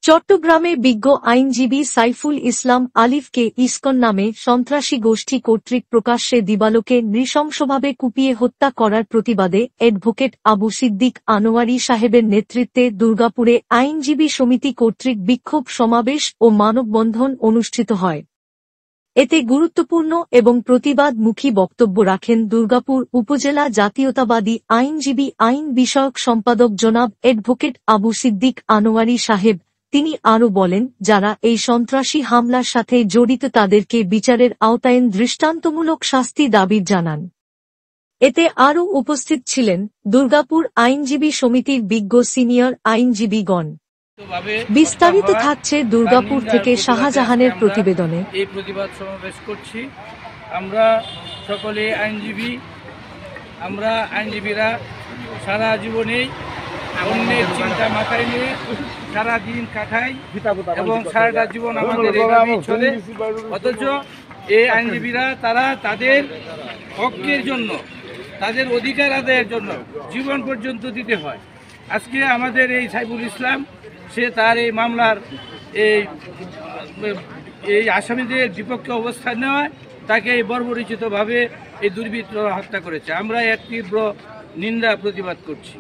চট্টগ্রামে বিজ্ঞ আইনজীবী সাইফুল ইসলাম আলিফকে ইসকন নামে সন্ত্রাসী গোষ্ঠী কর্তৃক প্রকাশ্যে দিবালোকে নৃশংসভাবে কুপিয়ে হত্যা করার প্রতিবাদে অ্যাডভোকেট আবু সিদ্দিক আনোয়ারী সাহেবের নেতৃত্বে দুর্গাপুরে আইনজীবী সমিতি কর্তৃক বিক্ষোভ সমাবেশ ও মানববন্ধন অনুষ্ঠিত হয়। এতে গুরুত্বপূর্ণ এবং প্রতিবাদমুখী বক্তব্য রাখেন দুর্গাপুর উপজেলা জাতীয়তাবাদী আইনজীবী আইন বিষয়ক সম্পাদক জনাব অ্যাডভোকেট আবু সিদ্দিক আনোয়ারী সাহেব। তিনি আরও বলেন, যারা এই সন্ত্রাসী হামলার সাথে জড়িত তাদেরকে বিচারের আওতায় দৃষ্টান্তমূলক শাস্তি দাবি জানান। এতে আরও উপস্থিত ছিলেন দুর্গাপুর আইনজীবী সমিতির বিজ্ঞ সিনিয়র আইনজীবীগণ। বিস্তারিত থাকছে দুর্গাপুর থেকে শাহজাহানের প্রতিবেদনে। এই প্রতিবাদ সমাবেশ করছি। আমরা সকলে আইনজীবীরা সারা জীবনেই অন্যের চিন্তা মাথায় নিয়ে সারাদিন কাটাই এবং সারাটা জীবন আমাদের এইভাবেই চলে। অথচ এই আইনজীবীরা তারা তাদের হকের জন্য, তাদের অধিকার আদায়ের জন্য জীবন পর্যন্ত দিতে হয়। আজকে আমাদের এই সাইফুল ইসলাম, সে তার এই মামলার এই আসামিদের বিপক্ষে অবস্থান নেওয়ায় তাকে বর্বরোচিতভাবে এই দুর্বৃত্তরা হত্যা করেছে। আমরা এর তীব্র নিন্দা প্রতিবাদ করছি।